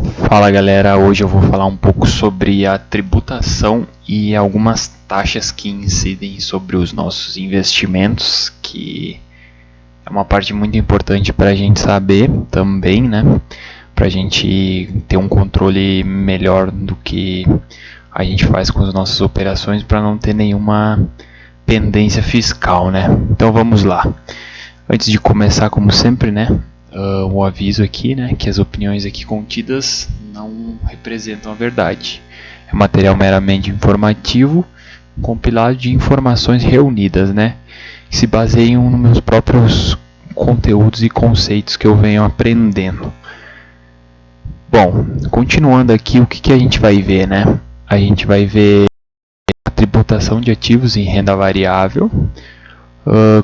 Fala galera, hoje eu vou falar um pouco sobre a tributação e algumas taxas que incidem sobre os nossos investimentos, que é uma parte muito importante para a gente saber também, né? Para a gente ter um controle melhor do que a gente faz com as nossas operações para não ter nenhuma pendência fiscal, né? Então vamos lá. Antes de começar, como sempre, né? O aviso aqui, né, que as opiniões aqui contidas não representam a verdade. É material meramente informativo, compilado de informações reunidas, né, que se baseiam nos meus próprios conteúdos e conceitos que eu venho aprendendo. Bom, continuando aqui, o que a gente vai ver, né? A gente vai ver a tributação de ativos em renda variável,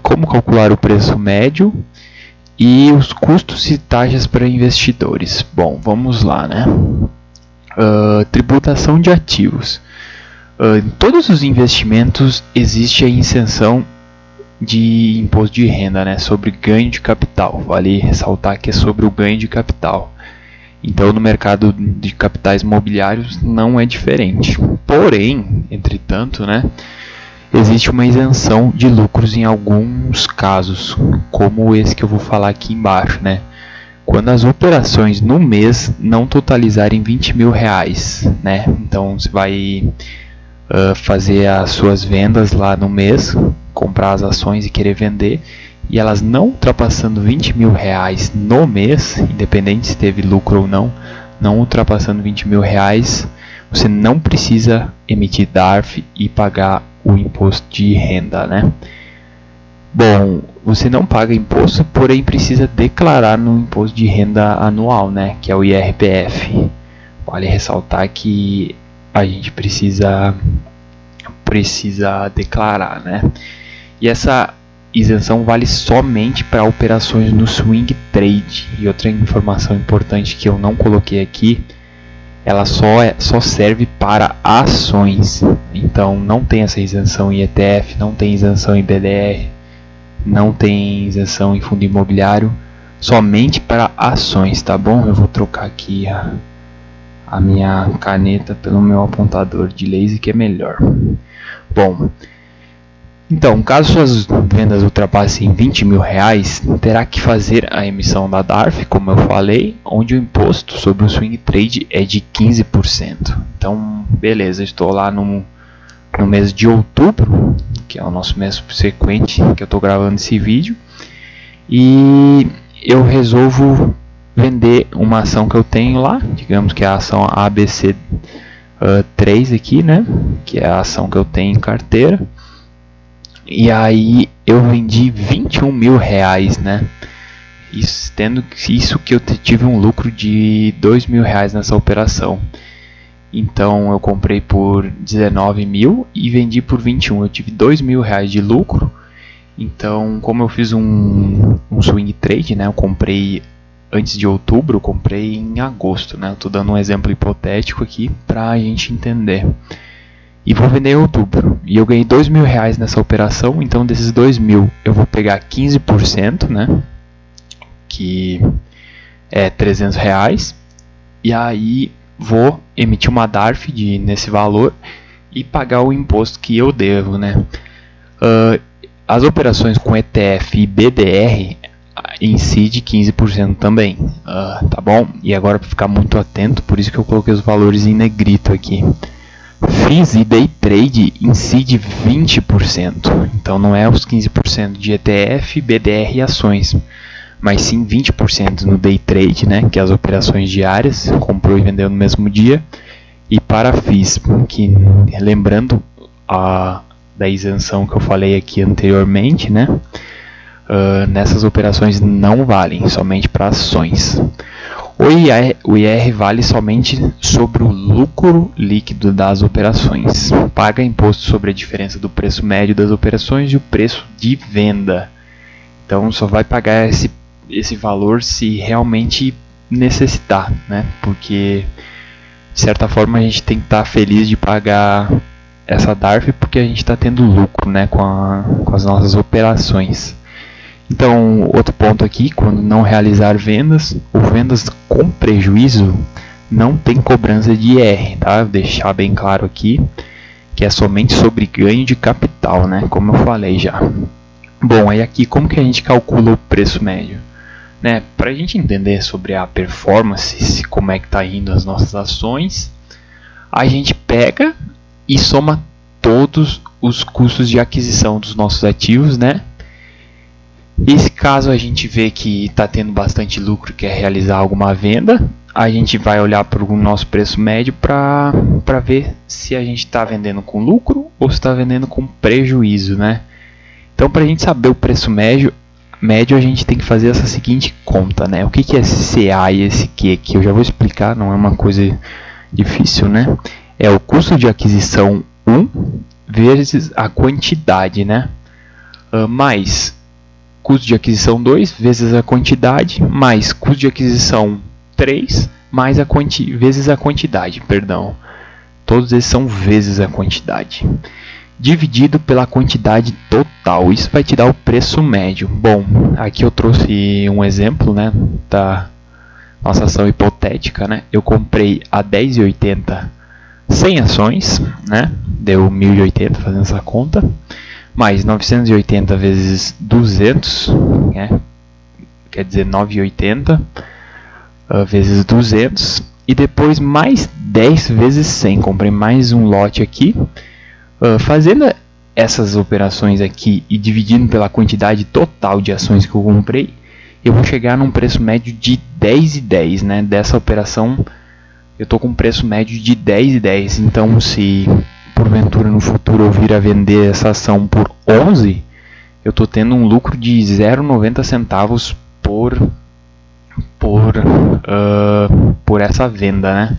como calcular o preço médio, e os custos e taxas para investidores. Bom, vamos lá, né? Tributação de ativos. Em todos os investimentos existe a isenção de imposto de renda, né? Sobre ganho de capital. Vale ressaltar que é sobre o ganho de capital. Então, no mercado de capitais imobiliários não é diferente. Porém, entretanto, né? Existe uma isenção de lucros em alguns casos, como esse que eu vou falar aqui embaixo, né? Quando as operações no mês não totalizarem 20 mil reais, né? Então você vai fazer as suas vendas lá no mês, comprar as ações e querer vender, e elas não ultrapassando 20 mil reais no mês, independente se teve lucro ou não ultrapassando 20 mil reais, você não precisa emitir DARF e pagar o imposto de renda, né? Bom, você não paga imposto, porém precisa declarar no imposto de renda anual, né? Que é o IRPF. Vale ressaltar que a gente precisa declarar, né? E essa isenção vale somente para operações no swing trade. E outra informação importante que eu não coloquei aqui, ela só serve para ações. Então não tem essa isenção em ETF, não tem isenção em BDR, não tem isenção em fundo imobiliário, somente para ações, tá bom? Eu vou trocar aqui a minha caneta pelo meu apontador de laser, que é melhor. Bom, então, caso suas vendas ultrapassem 20 mil reais, terá que fazer a emissão da DARF, como eu falei, onde o imposto sobre o swing trade é de 15%. Então, beleza, estou lá no mês de outubro, que é o nosso mês subsequente que eu estou gravando esse vídeo, e eu resolvo vender uma ação que eu tenho lá, digamos que é a ação ABC3 aqui, né, que é a ação que eu tenho em carteira. E aí eu vendi 21 mil reais, né? Tendo isso que eu tive um lucro de 2 mil reais nessa operação. Então eu comprei por 19 mil e vendi por 21. Eu tive 2 mil reais de lucro. Então, como eu fiz um swing trade, né? Eu comprei antes de outubro, eu comprei em agosto, né? Eu tô dando um exemplo hipotético aqui para a gente entender. E vou vender em outubro. E eu ganhei 2 mil reais nessa operação. Então desses 2 mil eu vou pegar 15%, né? Que é 300 reais. E aí vou emitir uma DARF nesse valor e pagar o imposto que eu devo, né? As operações com ETF e BDR incide 15% também, tá bom? E agora para ficar muito atento, por isso que eu coloquei os valores em negrito aqui. FIIs e Day Trade incide 20%, então não é os 15% de ETF, BDR e ações, mas sim 20% no Day Trade, né, que é as operações diárias, comprou e vendeu no mesmo dia, e para FIIs, que lembrando da isenção que eu falei aqui anteriormente, né, nessas operações não valem, somente para ações. O IR vale somente sobre o lucro líquido das operações. Paga imposto sobre a diferença do preço médio das operações e o preço de venda. Então só vai pagar esse valor se realmente necessitar, né? Porque de certa forma a gente tem que estar feliz de pagar essa DARF porque a gente está tendo lucro, né, com as nossas operações. Então, outro ponto aqui, quando não realizar vendas ou vendas com prejuízo, não tem cobrança de IR, tá? Vou deixar bem claro aqui que é somente sobre ganho de capital, né? Como eu falei já. Bom, aí aqui como que a gente calcula o preço médio? Né? Para a gente entender sobre a performance, como é que está indo as nossas ações, a gente pega e soma todos os custos de aquisição dos nossos ativos, né? Nesse caso a gente vê que está tendo bastante lucro, quer realizar alguma venda, a gente vai olhar para o nosso preço médio para ver se a gente está vendendo com lucro ou se está vendendo com prejuízo, né? Então, para a gente saber o preço médio, a gente tem que fazer essa seguinte conta, né? O que é esse CA e esse Q aqui? Eu já vou explicar, não é uma coisa difícil, né? É o custo de aquisição 1 vezes a quantidade, né? Mais custo de aquisição 2 vezes a quantidade, mais custo de aquisição 3 mais vezes a quantidade, perdão. Todos esses são vezes a quantidade. Dividido pela quantidade total. Isso vai te dar o preço médio. Bom, aqui eu trouxe um exemplo, né, da nossa ação hipotética, né? Eu comprei a R$10,80 100 ações, né? Deu 1.080 fazendo essa conta. Mais 980 vezes 200, né? Quer dizer 980 vezes 200. E depois mais 10 vezes 100. Comprei mais um lote aqui. Fazendo essas operações aqui e dividindo pela quantidade total de ações que eu comprei, eu vou chegar num preço médio de 10,10, né? Dessa operação eu estou com um preço médio de 10,10. Então, se porventura no futuro eu vir a vender essa ação por 11, eu estou tendo um lucro de 0,90 centavos por essa venda, né?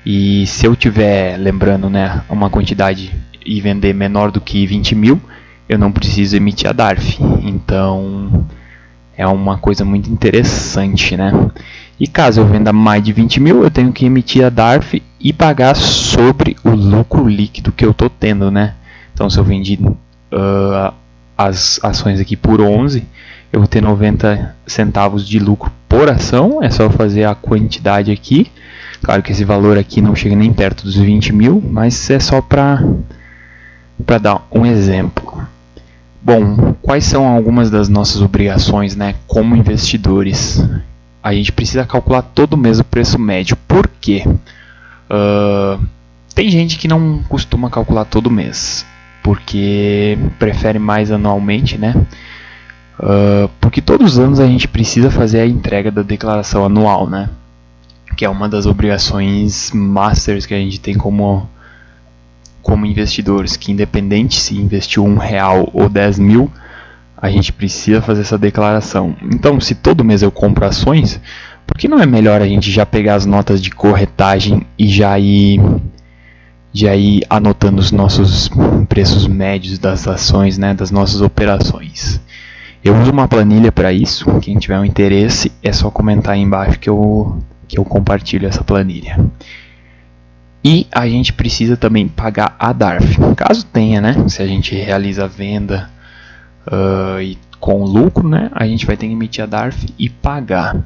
E se eu tiver, lembrando, né, uma quantidade e vender menor do que 20 mil, eu não preciso emitir a DARF. Então é uma coisa muito interessante, né? E caso eu venda mais de 20 mil, eu tenho que emitir a DARF e pagar sobre o lucro líquido que eu estou tendo, né? Então, se eu vendi as ações aqui por 11, eu vou ter 90 centavos de lucro por ação. É só fazer a quantidade aqui. Claro que esse valor aqui não chega nem perto dos 20 mil, mas é só para dar um exemplo. Bom, quais são algumas das nossas obrigações, né, como investidores? A gente precisa calcular todo mês o preço médio. Por quê? Tem gente que não costuma calcular todo mês, porque prefere mais anualmente, né? Porque todos os anos a gente precisa fazer a entrega da declaração anual, né? Que é uma das obrigações masters que a gente tem como investidores, que independente se investiu R$1 ou 10 mil, a gente precisa fazer essa declaração. Então, se todo mês eu compro ações, por que não é melhor a gente já pegar as notas de corretagem e já ir anotando os nossos preços médios das ações, né, das nossas operações? Eu uso uma planilha para isso. Quem tiver um interesse, é só comentar aí embaixo que eu compartilho essa planilha. E a gente precisa também pagar a DARF, caso tenha, né? Se a gente realiza a venda e com lucro, né, a gente vai ter que emitir a DARF e pagar.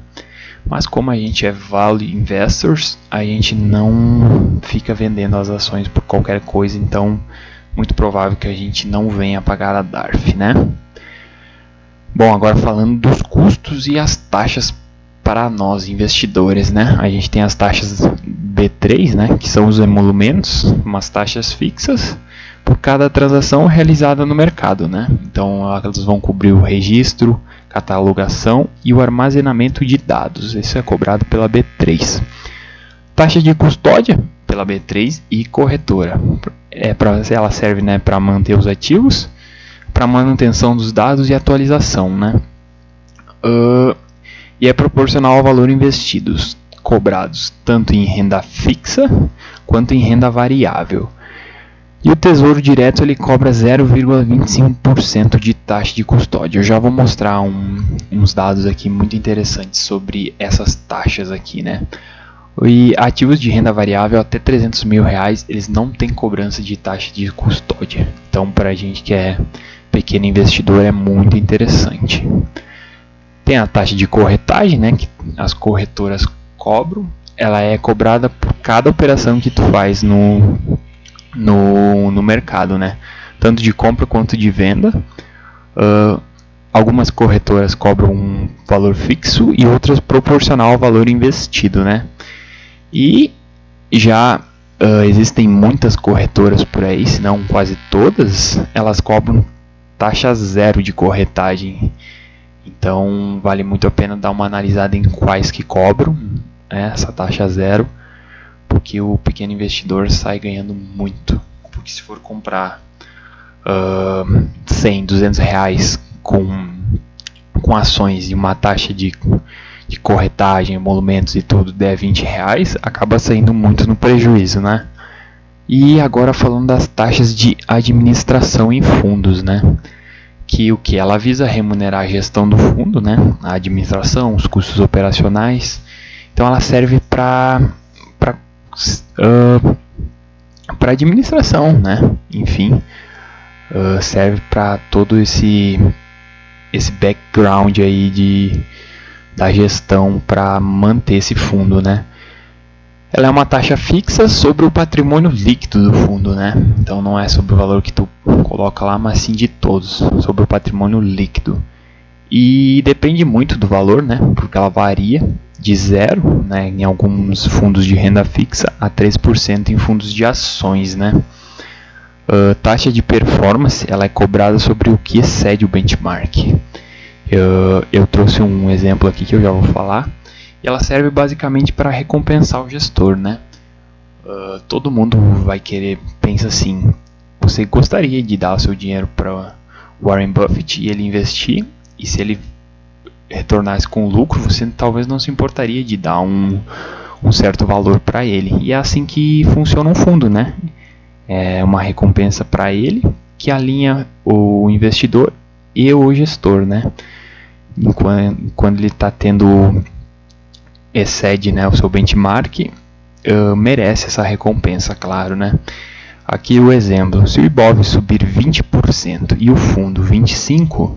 Mas como a gente é value investors, a gente não fica vendendo as ações por qualquer coisa, então muito provável que a gente não venha pagar a DARF, né? Bom, agora falando dos custos e as taxas para nós investidores, né? A gente tem as taxas B3, né, que são os emolumentos, umas taxas fixas por cada transação realizada no mercado, né? Então elas vão cobrir o registro, catalogação e o armazenamento de dados. Isso é cobrado pela B3. Taxa de custódia pela B3 e corretora. Ela serve, né, para manter os ativos, para manutenção dos dados e atualização, né? E é proporcional ao valor investidos, cobrados tanto em renda fixa quanto em renda variável. E o Tesouro Direto ele cobra 0,25% de taxa de custódia. Eu já vou mostrar uns dados aqui muito interessantes sobre essas taxas aqui, né? E ativos de renda variável até R$300 mil, eles não têm cobrança de taxa de custódia. Então, para a gente que é pequeno investidor, é muito interessante. Tem a taxa de corretagem, né, que as corretoras cobram, ela é cobrada por cada operação que tu faz no mercado, né? Tanto de compra quanto de venda. Algumas corretoras cobram um valor fixo e outras proporcional ao valor investido, né? E já existem muitas corretoras por aí, se não quase todas, elas cobram taxa zero de corretagem. Então vale muito a pena dar uma analisada em quais que cobram essa taxa zero, porque o pequeno investidor sai ganhando muito. Porque se for comprar 100, 200 reais com ações e uma taxa de corretagem, emolumentos e tudo der 20 reais, acaba saindo muito no prejuízo, né? E agora falando das taxas de administração em fundos, né? Que ela visa remunerar a gestão do fundo, né? A administração, os custos operacionais. Então ela serve para administração, né? Enfim, serve para todo esse background aí da gestão para manter esse fundo, né? Ela é uma taxa fixa sobre o patrimônio líquido do fundo, né? Então não é sobre o valor que tu coloca lá, mas sim de todos, sobre o patrimônio líquido. E depende muito do valor, né? Porque ela varia de 0, né, em alguns fundos de renda fixa, a 3% em fundos de ações, né? Taxa de performance, ela é cobrada sobre o que excede o benchmark. Eu trouxe um exemplo aqui que eu já vou falar. E ela serve basicamente para recompensar o gestor, né? Todo mundo vai querer, pensa assim, você gostaria de dar o seu dinheiro para Warren Buffett e ele investir, e se ele retornasse com lucro, você talvez não se importaria de dar um certo valor para ele. E é assim que funciona um fundo, né? É uma recompensa para ele que alinha o investidor e o gestor, né? Quando ele está excede, né, o seu benchmark, merece essa recompensa, claro, né? Aqui o exemplo: se o Ibov subir 20% e o fundo 25%,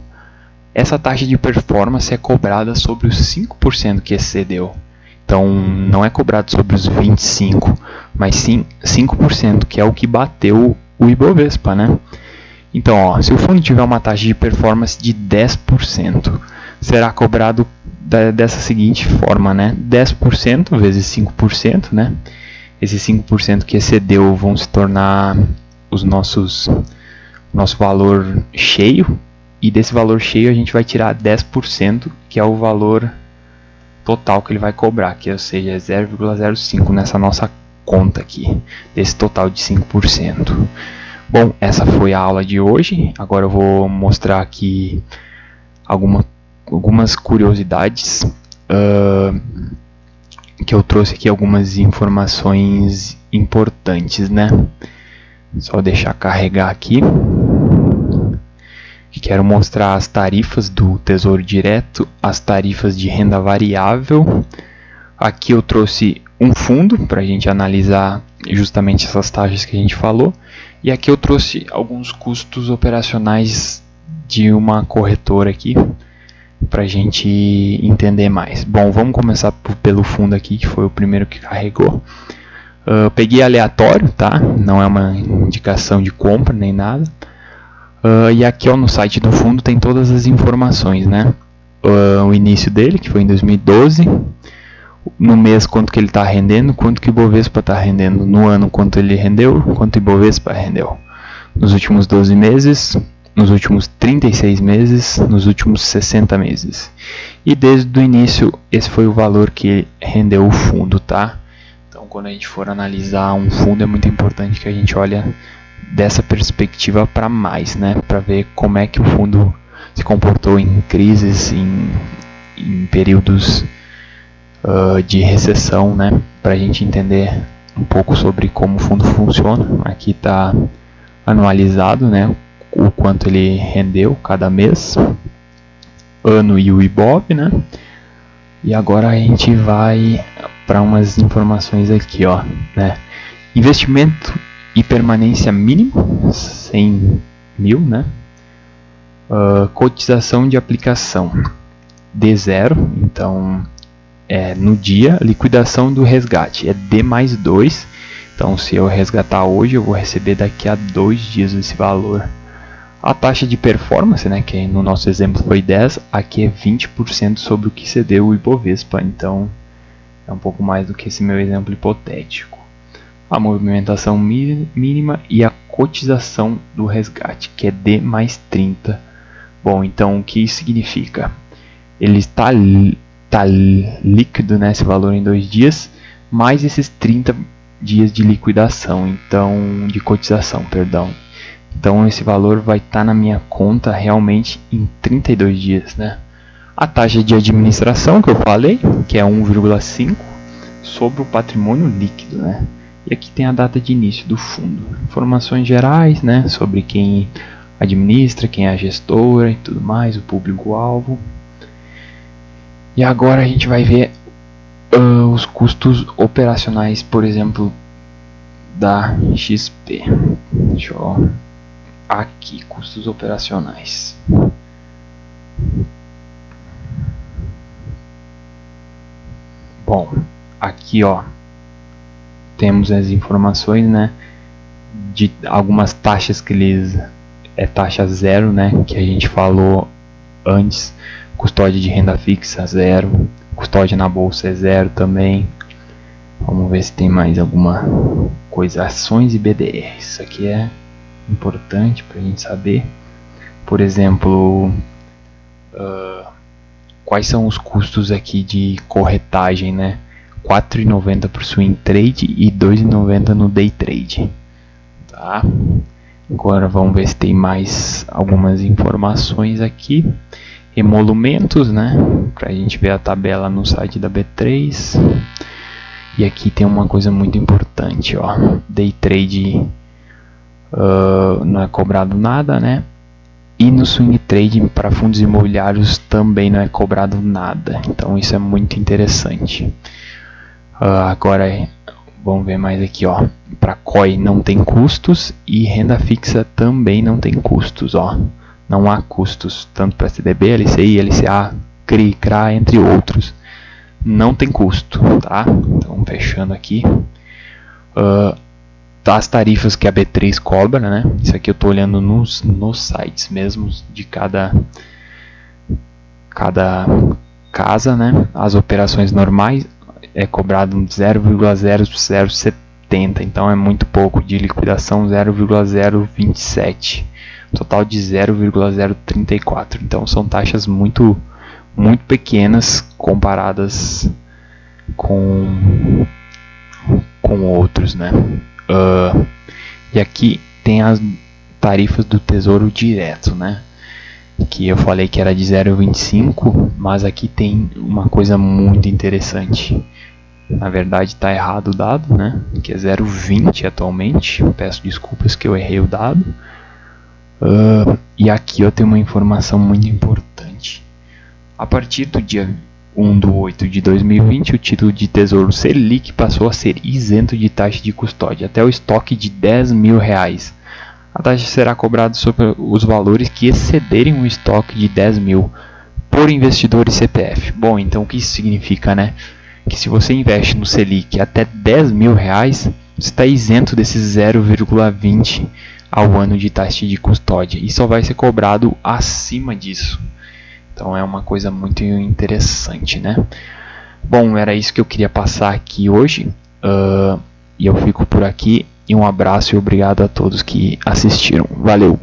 essa taxa de performance é cobrada sobre os 5% que excedeu. Então não é cobrado sobre os 25%, mas sim 5%, que é o que bateu o Ibovespa, né? Então, ó, se o fundo tiver uma taxa de performance de 10%, será cobrado dessa seguinte forma, né? 10% vezes 5%, né? Esses 5% que excedeu vão se tornar nosso valor cheio, e desse valor cheio a gente vai tirar 10%, que é o valor total que ele vai cobrar, que ou seja, é 0,05 nessa nossa conta aqui, desse total de 5%. Bom, essa foi a aula de hoje. Agora eu vou mostrar aqui algumas curiosidades, que eu trouxe aqui algumas informações importantes, né? Só deixar carregar aqui. Quero mostrar as tarifas do Tesouro Direto, as tarifas de renda variável. Aqui eu trouxe um fundo para a gente analisar justamente essas taxas que a gente falou. E aqui eu trouxe alguns custos operacionais de uma corretora aqui, para a gente entender mais. Bom, vamos começar pelo fundo aqui, que foi o primeiro que carregou. Peguei aleatório, tá? Não é uma indicação de compra nem nada. E aqui, ó, no site do fundo tem todas as informações, né? O início dele, que foi em 2012. No mês, quanto que ele está rendendo, quanto que o Ibovespa está rendendo. No ano, quanto ele rendeu, quanto o Ibovespa rendeu. Nos últimos 12 meses, nos últimos 36 meses, nos últimos 60 meses. E desde o início, esse foi o valor que rendeu o fundo, tá? Então, quando a gente for analisar um fundo, é muito importante que a gente olhe dessa perspectiva para mais, né? Para ver como é que o fundo se comportou em crises, em períodos de recessão, né? Para a gente entender um pouco sobre como o fundo funciona. Aqui está anualizado, né? O quanto ele rendeu cada mês, ano e o Ibov, né? E agora a gente vai para umas informações aqui, ó, né? Investimento e permanência mínimo, 100 mil, né? Cotização de aplicação D0, então no dia, liquidação do resgate é D mais 2. Então, se eu resgatar hoje, eu vou receber daqui a 2 dias esse valor. A taxa de performance, né, que no nosso exemplo foi 10, aqui é 20% sobre o que cedeu o Ibovespa. Então, é um pouco mais do que esse meu exemplo hipotético. A movimentação mínima e a cotização do resgate, que é D mais 30. Bom, então o que isso significa? Ele está líquido, né, esse valor em 2 dias, mais esses 30 dias de liquidação, então de cotização, perdão. Então esse valor vai estar na minha conta realmente em 32 dias, né? A taxa de administração que eu falei, que é 1,5 sobre o patrimônio líquido, né? E aqui tem a data de início do fundo. Informações gerais, né, sobre quem administra, quem é a gestora e tudo mais, o público-alvo. E agora a gente vai ver os custos operacionais, por exemplo, da XP. Deixa eu... Aqui, custos operacionais. Bom, aqui ó, temos as informações, né, de algumas taxas que eles... É taxa zero, né, que a gente falou antes. Custódia de renda fixa, zero. Custódia na bolsa é zero também. Vamos ver se tem mais alguma coisa. Ações e BDR. Isso aqui é importante para a gente saber. Por exemplo, quais são os custos aqui de corretagem, né? R$ 4,90 para o swing trade e R$ 2,90 no day trade. Tá? Agora vamos ver se tem mais algumas informações aqui. Emolumentos, né? Para a gente ver a tabela no site da B3. E aqui tem uma coisa muito importante, ó. Day trade não é cobrado nada, né? E no swing trade para fundos imobiliários também não é cobrado nada. Então isso é muito interessante. Agora vamos ver mais aqui, ó. Para COI não tem custos e renda fixa também não tem custos, ó. Não há custos, tanto para CDB, LCI, LCA, CRI, CRA, entre outros. Não tem custo, tá? Então, fechando aqui. As tarifas que a B3 cobra, né? Isso aqui eu estou olhando nos sites mesmos de cada casa, né? As operações normais é cobrado 0,0070, então é muito pouco. De liquidação 0,027. Total de 0,034. Então são taxas muito pequenas comparadas com outros, né? E aqui tem as tarifas do Tesouro Direto, né? Que eu falei que era de 0,25, mas aqui tem uma coisa muito interessante. Na verdade está errado o dado, né? Que é 0,20 atualmente. Peço desculpas que eu errei o dado. E aqui eu tenho uma informação muito importante. A partir do dia 1/8/2020, o título de Tesouro Selic passou a ser isento de taxa de custódia até o estoque de R$10.000. A taxa será cobrada sobre os valores que excederem o estoque de 10 mil por investidor e CPF. Bom, então o que isso significa, né? Que se você investe no Selic até R$10.000, você está isento desses 0,20 ao ano de taxa de custódia e só vai ser cobrado acima disso. Então é uma coisa muito interessante, né? Bom, era isso que eu queria passar aqui hoje. E eu fico por aqui. E um abraço e obrigado a todos que assistiram. Valeu!